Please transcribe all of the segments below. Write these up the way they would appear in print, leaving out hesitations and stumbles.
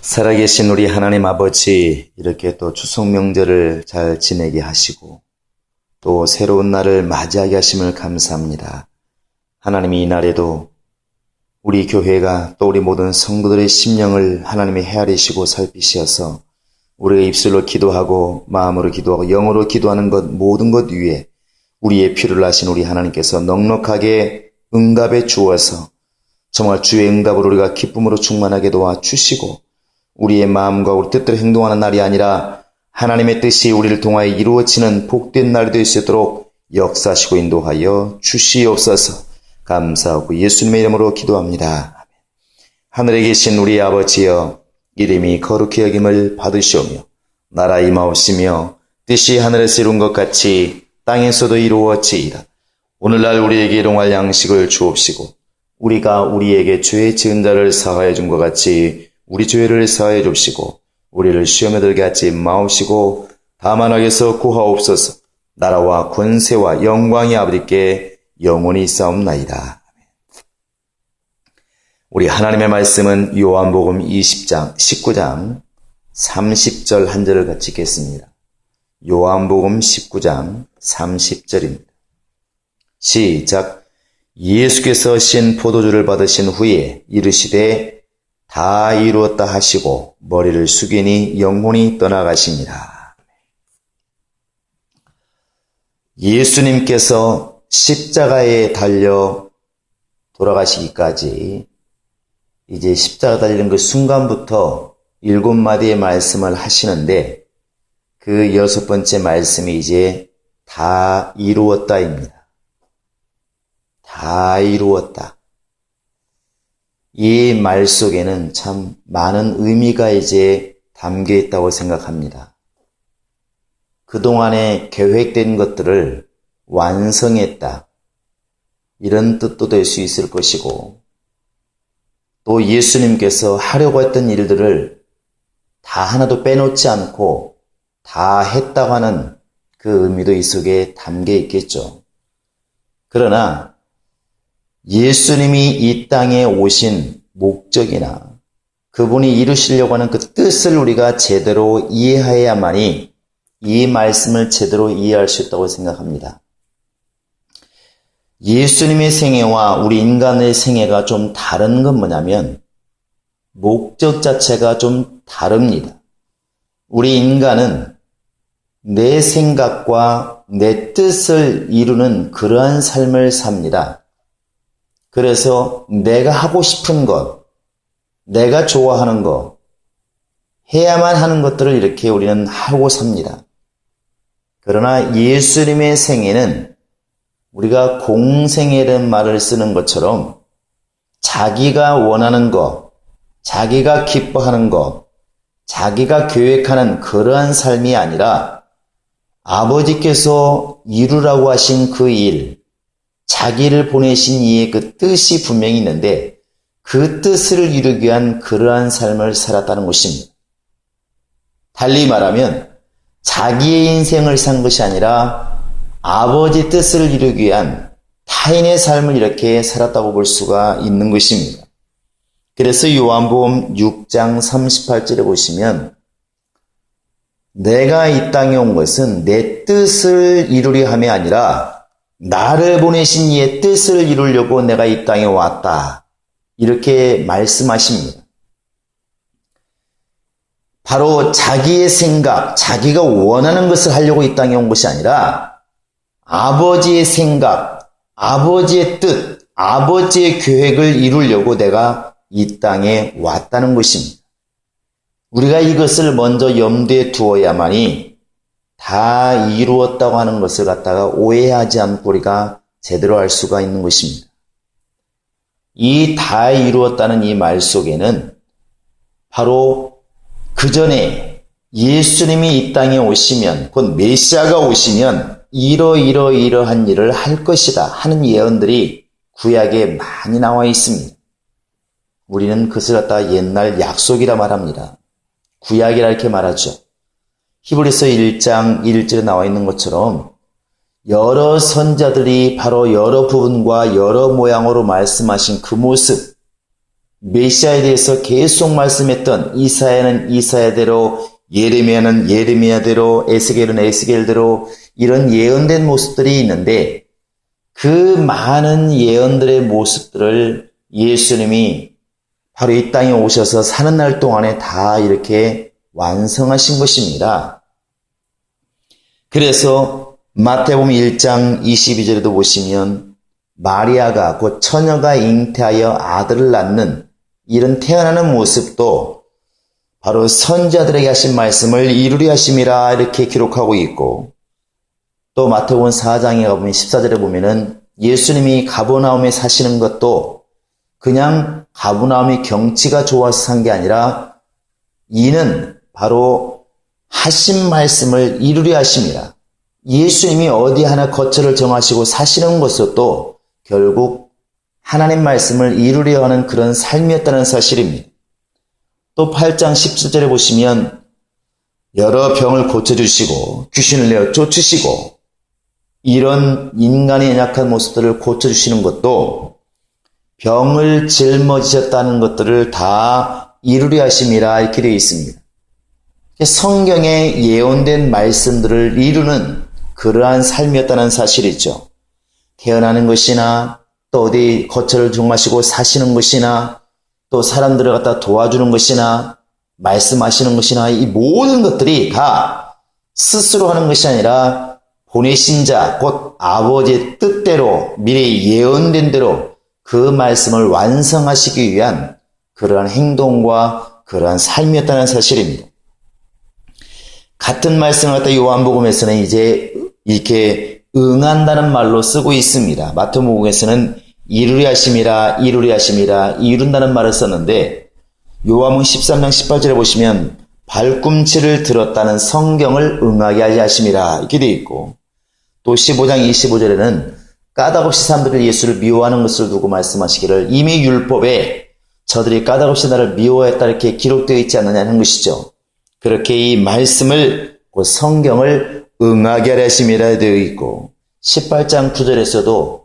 살아계신 우리 하나님 아버지, 이렇게 또 추석 명절을 잘 지내게 하시고 또 새로운 날을 맞이하게 하심을 감사합니다. 하나님이 이 날에도 우리 교회가 또 우리 모든 성도들의 심령을 하나님이 헤아리시고 살피셔서 우리가 입술로 기도하고 마음으로 기도하고 영으로 기도하는 것 모든 것 위에 우리의 필요를 아신 우리 하나님께서 넉넉하게 응답해 주어서 정말 주의 응답으로 우리가 기쁨으로 충만하게 도와주시고 우리의 마음과 우리 뜻대로 행동하는 날이 아니라 하나님의 뜻이 우리를 통하여 이루어지는 복된 날이 될 수 있도록 역사하시고 인도하여 주시옵소서. 감사하고 예수님의 이름으로 기도합니다. 하늘에 계신 우리 아버지여, 이름이 거룩히 여김을 받으시오며 나라 임하옵시며 뜻이 하늘에서 이룬 것 같이 땅에서도 이루어지이다. 오늘날 우리에게 일용할 양식을 주옵시고 우리가 우리에게 죄 지은 자를 사하여 준 것 같이 우리 죄를 사하여 줍시고 우리를 시험에 들게 하지 마옵시고 다만 악에서 구하옵소서. 나라와 권세와 영광이 아버지께 영원히 있사옵나이다. 우리 하나님의 말씀은 요한복음 19장 30절 한 절을 같이 읽겠습니다. 요한복음 19장 30절입니다. 시작. 예수께서 신 포도주를 받으신 후에 이르시되 다 이루었다 하시고 머리를 숙이니 영혼이 떠나가십니다. 예수님께서 십자가에 달려 돌아가시기까지 이제 십자가 달리는 그 순간부터 7마디의 말씀을 하시는데 그 6번째 말씀이 이제 다 이루었다입니다. 다 이루었다. 이 말 속에는 참 많은 의미가 이제 담겨 있다고 생각합니다. 그동안에 계획된 것들을 완성했다. 이런 뜻도 될 수 있을 것이고 또 예수님께서 하려고 했던 일들을 다 하나도 빼놓지 않고 다 했다고 하는 그 의미도 이 속에 담겨 있겠죠. 그러나 예수님이 이 땅에 오신 목적이나 그분이 이루시려고 하는 그 뜻을 우리가 제대로 이해해야만이 이 말씀을 제대로 이해할 수 있다고 생각합니다. 예수님의 생애와 우리 인간의 생애가 좀 다른 건 뭐냐면 목적 자체가 좀 다릅니다. 우리 인간은 내 생각과 내 뜻을 이루는 그러한 삶을 삽니다. 그래서 내가 하고 싶은 것, 내가 좋아하는 것, 해야만 하는 것들을 이렇게 우리는 하고 삽니다. 그러나 예수님의 생애는 우리가 공생애라는 말을 쓰는 것처럼 자기가 원하는 것, 자기가 기뻐하는 것, 자기가 계획하는 그러한 삶이 아니라 아버지께서 이루라고 하신 그 일, 자기를 보내신 이의 그 뜻이 분명히 있는데 그 뜻을 이루기 위한 그러한 삶을 살았다는 것입니다. 달리 말하면 자기의 인생을 산 것이 아니라 아버지 뜻을 이루기 위한 타인의 삶을 이렇게 살았다고 볼 수가 있는 것입니다. 그래서 요한복음 6장 38절에 보시면 내가 이 땅에 온 것은 내 뜻을 이루려 함이 아니라 나를 보내신 이의 뜻을 이루려고 내가 이 땅에 왔다. 이렇게 말씀하십니다. 바로 자기의 생각, 자기가 원하는 것을 하려고 이 땅에 온 것이 아니라 아버지의 생각, 아버지의 뜻, 아버지의 계획을 이루려고 내가 이 땅에 왔다는 것입니다. 우리가 이것을 먼저 염두에 두어야만이 다 이루었다고 하는 것을 갖다가 오해하지 않고 우리가 제대로 알 수가 있는 것입니다. 이 다 이루었다는 이 말 속에는 바로 그 전에 예수님이 이 땅에 오시면, 곧 메시아가 오시면 이러한 일을 할 것이다 하는 예언들이 구약에 많이 나와 있습니다. 우리는 그것을 갖다가 옛날 약속이라 말합니다. 구약이라 이렇게 말하죠. 히브리서 1장 1절에 나와 있는 것처럼 여러 선자들이 바로 여러 부분과 여러 모양으로 말씀하신 그 모습, 메시아에 대해서 계속 말씀했던 이사야는 이사야대로, 예레미야는 예레미야대로, 에스겔은 에스겔대로 이런 예언된 모습들이 있는데 그 많은 예언들의 모습들을 예수님이 바로 이 땅에 오셔서 사는 날 동안에 다 이렇게 완성하신 것입니다. 그래서 마태복음 1장 22절에도 보시면 마리아가 곧 처녀가 잉태하여 아들을 낳는 이런 태어나는 모습도 바로 선지자들에게 하신 말씀을 이루려 하심이라 이렇게 기록하고 있고, 또 마태복음 4장에 가보면 14절에 보면은 예수님이 가버나움에 사시는 것도 그냥 가버나움의 경치가 좋아서 산 게 아니라 이는 바로 하신 말씀을 이루려 하심이라. 예수님이 어디 하나 거처를 정하시고 사시는 것도 결국 하나님 말씀을 이루려 하는 그런 삶이었다는 사실입니다. 또 8장 17절에 보시면 여러 병을 고쳐주시고 귀신을 내어 쫓으시고 이런 인간의 연약한 모습들을 고쳐주시는 것도 병을 짊어지셨다는 것들을 다 이루려 하심이라 이렇게 되어 있습니다. 성경에 예언된 말씀들을 이루는 그러한 삶이었다는 사실이죠. 태어나는 것이나 또 어디 거처를 정하시고 사시는 것이나 또 사람들을 갖다 도와주는 것이나 말씀하시는 것이나 이 모든 것들이 다 스스로 하는 것이 아니라 보내신 자, 곧 아버지의 뜻대로 미리 예언된 대로 그 말씀을 완성하시기 위한 그러한 행동과 그러한 삶이었다는 사실입니다. 같은 말씀을 갖다 요한복음에서는 이제 이렇게 응한다는 말로 쓰고 있습니다. 마태복음에서는 이루려 하심이라, 이루려 하심이라, 이룬다는 말을 썼는데 요한복음 13장 18절에 보시면 발꿈치를 들었다는 성경을 응하게 하려 하심이라 이렇게 되어 있고, 또 15장 25절에는 까닭없이 사람들이 예수를 미워하는 것을 두고 말씀하시기를 이미 율법에 저들이 까닭없이 나를 미워했다 이렇게 기록되어 있지 않느냐는 것이죠. 그렇게 이 말씀을, 그 성경을 응하게 하려 하심이라 되어 있고, 18장 9절에서도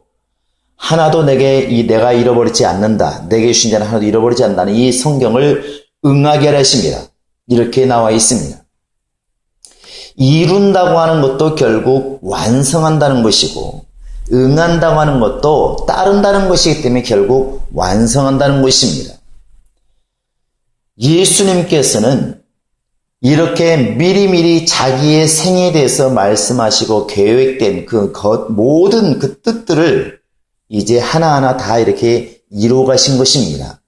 하나도 내가 잃어버리지 않는다. 내게 주신 자는 하나도 잃어버리지 않는다는 이 성경을 응하게 하려 하심이라 이렇게 나와 있습니다. 이룬다고 하는 것도 결국 완성한다는 것이고, 응한다고 하는 것도 따른다는 것이기 때문에 결국 완성한다는 것입니다. 예수님께서는 이렇게 미리미리 자기의 생에 대해서 말씀하시고 계획된 모든 그 뜻들을 이제 하나하나 다 이렇게 이루어가신 것입니다.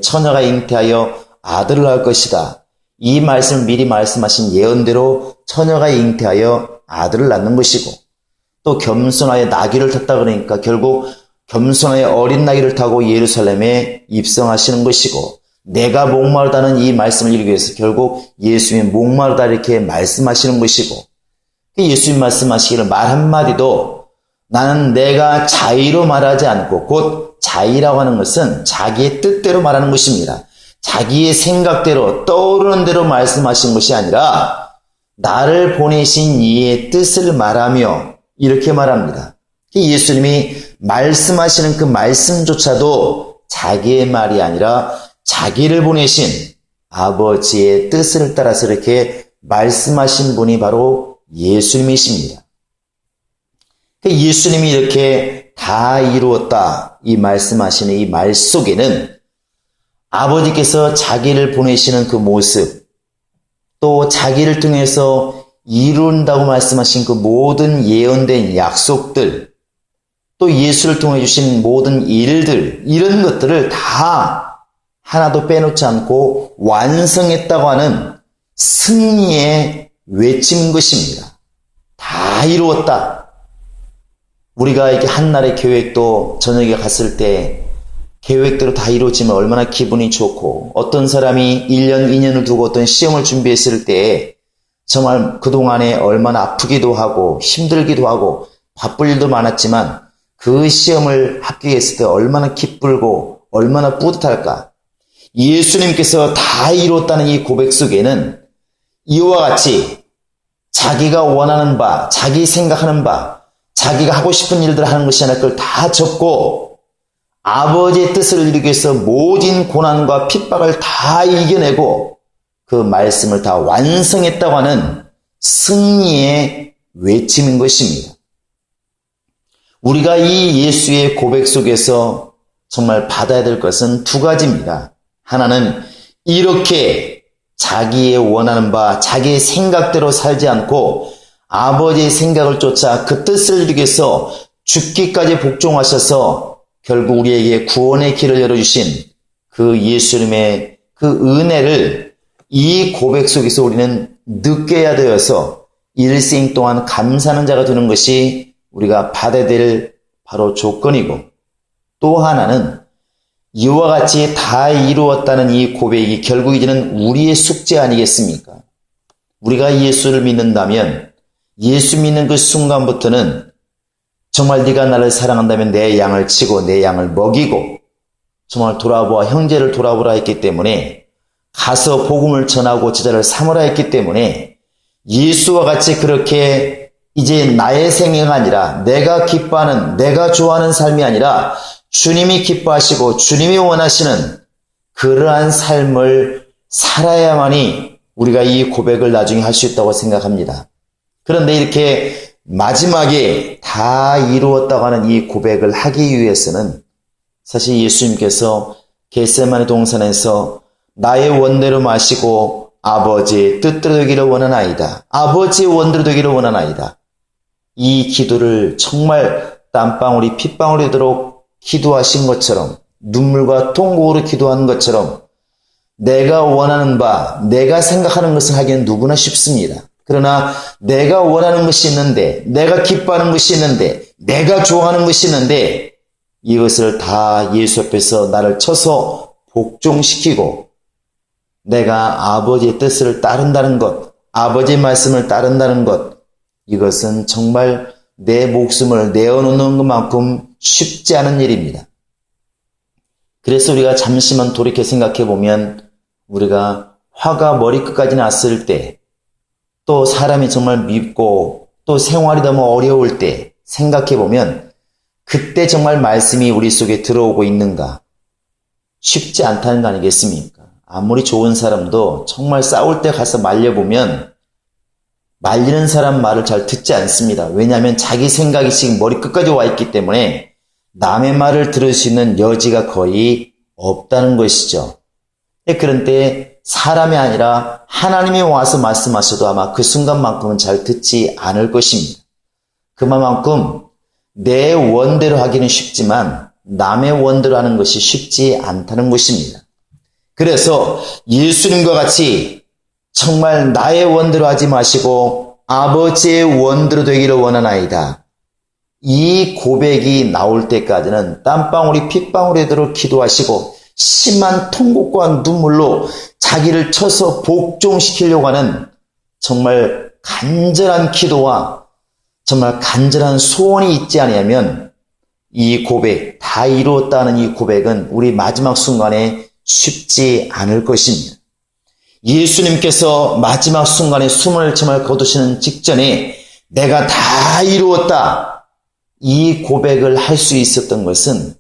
처녀가 잉태하여 아들을 낳을 것이다. 이 말씀을 미리 말씀하신 예언대로 처녀가 잉태하여 아들을 낳는 것이고, 또 겸손하여 나귀를 탔다 그러니까 결국 겸손하여 어린 나귀를 타고 예루살렘에 입성하시는 것이고, 내가 목마르다는 이 말씀을 이루기 위해서 결국 예수님이 목마르다 이렇게 말씀하시는 것이고, 예수님 말씀하시기를 말 한마디도 나는 내가 자의로 말하지 않고, 곧 자의라고 하는 것은 자기의 뜻대로 말하는 것입니다. 자기의 생각대로 떠오르는 대로 말씀하신 것이 아니라 나를 보내신 이의 뜻을 말하며 이렇게 말합니다. 예수님이 말씀하시는 그 말씀조차도 자기의 말이 아니라 자기를 보내신 아버지의 뜻을 따라서 이렇게 말씀하신 분이 바로 예수님이십니다. 예수님이 이렇게 다 이루었다 이 말씀하시는 이 말 속에는 아버지께서 자기를 보내시는 그 모습, 또 자기를 통해서 이룬다고 말씀하신 그 모든 예언된 약속들, 또 예수를 통해 주신 모든 일들, 이런 것들을 다 하나도 빼놓지 않고 완성했다고 하는 승리의 외침인 것입니다. 다 이루었다. 우리가 이렇게 한날의 계획도 저녁에 갔을 때 계획대로 다 이루어지면 얼마나 기분이 좋고, 어떤 사람이 1년, 2년을 두고 어떤 시험을 준비했을 때 정말 그동안에 얼마나 아프기도 하고 힘들기도 하고 바쁠 일도 많았지만 그 시험을 합격했을 때 얼마나 기쁘고 얼마나 뿌듯할까. 예수님께서 다 이루었다는 이 고백 속에는 이와 같이 자기가 원하는 바, 자기 생각하는 바, 자기가 하고 싶은 일들을 하는 것이 아니라 그걸 다 접고 아버지의 뜻을 이루기 위해서 모든 고난과 핍박을 다 이겨내고 그 말씀을 다 완성했다고 하는 승리의 외침인 것입니다. 우리가 이 예수의 고백 속에서 정말 받아야 될 것은 두 가지입니다. 하나는 이렇게 자기의 원하는 바, 자기의 생각대로 살지 않고 아버지의 생각을 쫓아 그 뜻을 이루기 위해서 죽기까지 복종하셔서 결국 우리에게 구원의 길을 열어주신 그 예수님의 그 은혜를 이 고백 속에서 우리는 느껴야 되어서 일생 동안 감사하는 자가 되는 것이 우리가 받아야 될 바로 조건이고, 또 하나는 이와 같이 다 이루었다는 이 고백이 결국 이제는 우리의 숙제 아니겠습니까? 우리가 예수를 믿는다면 예수 믿는 그 순간부터는 정말 네가 나를 사랑한다면 내 양을 치고 내 양을 먹이고 정말 돌아보아 형제를 돌아보라 했기 때문에 가서 복음을 전하고 제자를 삼으라 했기 때문에 예수와 같이 그렇게 이제 나의 생애가 아니라 내가 기뻐하는, 내가 좋아하는 삶이 아니라 주님이 기뻐하시고 주님이 원하시는 그러한 삶을 살아야만이 우리가 이 고백을 나중에 할 수 있다고 생각합니다. 그런데 이렇게 마지막에 다 이루었다고 하는 이 고백을 하기 위해서는 사실 예수님께서 겟세마네 동산에서 나의 원대로 마시고 아버지의 뜻대로 되기를 원하나이다. 아버지의 원대로 되기를 원하나이다. 이 기도를 정말 땀방울이 핏방울이 되도록 기도하신 것처럼, 눈물과 통곡으로 기도한 것처럼 내가 원하는 바, 내가 생각하는 것을 하기는 누구나 쉽습니다. 그러나 내가 원하는 것이 있는데, 내가 기뻐하는 것이 있는데, 내가 좋아하는 것이 있는데 이것을 다 예수 앞에서 나를 쳐서 복종시키고 내가 아버지의 뜻을 따른다는 것, 아버지의 말씀을 따른다는 것, 이것은 정말 내 목숨을 내어놓는 것만큼 쉽지 않은 일입니다. 그래서 우리가 잠시만 돌이켜 생각해 보면 우리가 화가 머리끝까지 났을 때, 또 사람이 정말 밉고 또 생활이 너무 어려울 때 생각해 보면 그때 정말 말씀이 우리 속에 들어오고 있는가? 쉽지 않다는 거 아니겠습니까? 아무리 좋은 사람도 정말 싸울 때 가서 말려보면 말리는 사람 말을 잘 듣지 않습니다. 왜냐하면 자기 생각이 지금 머리끝까지 와 있기 때문에 남의 말을 들을 수 있는 여지가 거의 없다는 것이죠. 그런데 사람이 아니라 하나님이 와서 말씀하셔도 아마 그 순간만큼은 잘 듣지 않을 것입니다. 그만큼 내 원대로 하기는 쉽지만 남의 원대로 하는 것이 쉽지 않다는 것입니다. 그래서 예수님과 같이 정말 나의 원대로 하지 마시고 아버지의 원대로 되기를 원하나이다. 이 고백이 나올 때까지는 땀방울이 핏방울이 되도록 기도하시고 심한 통곡과 눈물로 자기를 쳐서 복종시키려고 하는 정말 간절한 기도와 정말 간절한 소원이 있지 않으면 이 고백, 다 이루었다는 이 고백은 우리 마지막 순간에 쉽지 않을 것입니다. 예수님께서 마지막 순간에 숨을 정말 거두시는 직전에 내가 다 이루었다, 이 고백을 할 수 있었던 것은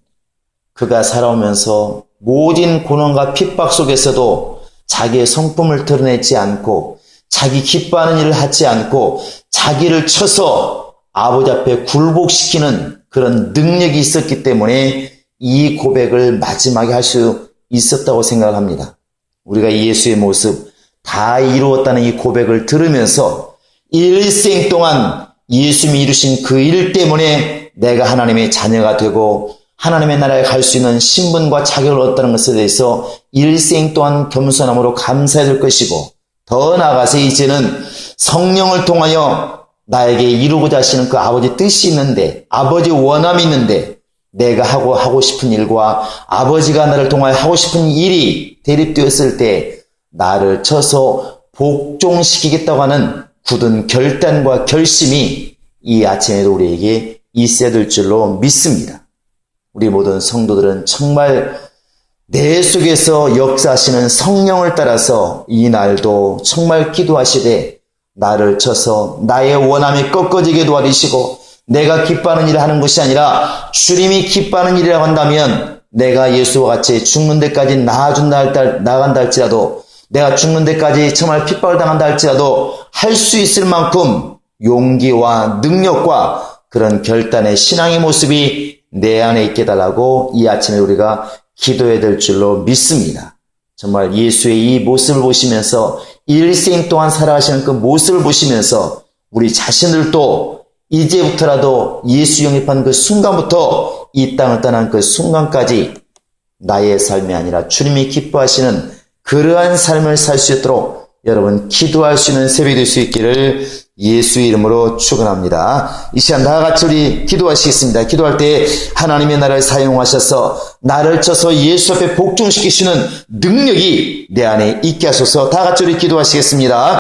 그가 살아오면서 모든 고난과 핍박 속에서도 자기의 성품을 드러내지 않고 자기 기뻐하는 일을 하지 않고 자기를 쳐서 아버지 앞에 굴복시키는 그런 능력이 있었기 때문에 이 고백을 마지막에 할 수 있었다고 생각합니다. 우리가 예수의 모습, 다 이루었다는 이 고백을 들으면서 일생 동안 예수님이 이루신 그 일 때문에 내가 하나님의 자녀가 되고 하나님의 나라에 갈 수 있는 신분과 자격을 얻었다는 것에 대해서 일생 동안 겸손함으로 감사해야 될 것이고, 더 나아가서 이제는 성령을 통하여 나에게 이루고자 하시는 그 아버지 뜻이 있는데, 아버지 원함이 있는데, 내가 하고 싶은 일과 아버지가 나를 통하여 하고 싶은 일이 대립되었을 때 나를 쳐서 복종시키겠다고 하는 굳은 결단과 결심이 이 아침에도 우리에게 있어야 될 줄로 믿습니다. 우리 모든 성도들은 정말 내 속에서 역사하시는 성령을 따라서 이 날도 정말 기도하시되 나를 쳐서 나의 원함이 꺾어지게 도와주시고 내가 기뻐하는 일을 하는 것이 아니라 주님이 기뻐하는 일이라고 한다면 내가 예수와 같이 죽는 데까지 나아간다 할지라도, 내가 죽는 데까지 정말 핍박을 당한다 할지라도 할 수 있을 만큼 용기와 능력과 그런 결단의 신앙의 모습이 내 안에 있게 해달라고 이 아침에 우리가 기도해야 될 줄로 믿습니다. 정말 예수의 이 모습을 보시면서 일생 동안 살아가시는 그 모습을 보시면서 우리 자신들도 이제부터라도 예수 영입한 그 순간부터 이 땅을 떠난 그 순간까지 나의 삶이 아니라 주님이 기뻐하시는 그러한 삶을 살 수 있도록 여러분 기도할 수 있는 새벽이 될 수 있기를 예수의 이름으로 축원합니다. 이 시간 다 같이 우리 기도하시겠습니다. 기도할 때 하나님의 나라를 사용하셔서 나를 쳐서 예수 앞에 복종시키시는 능력이 내 안에 있게 하소서. 다 같이 우리 기도하시겠습니다.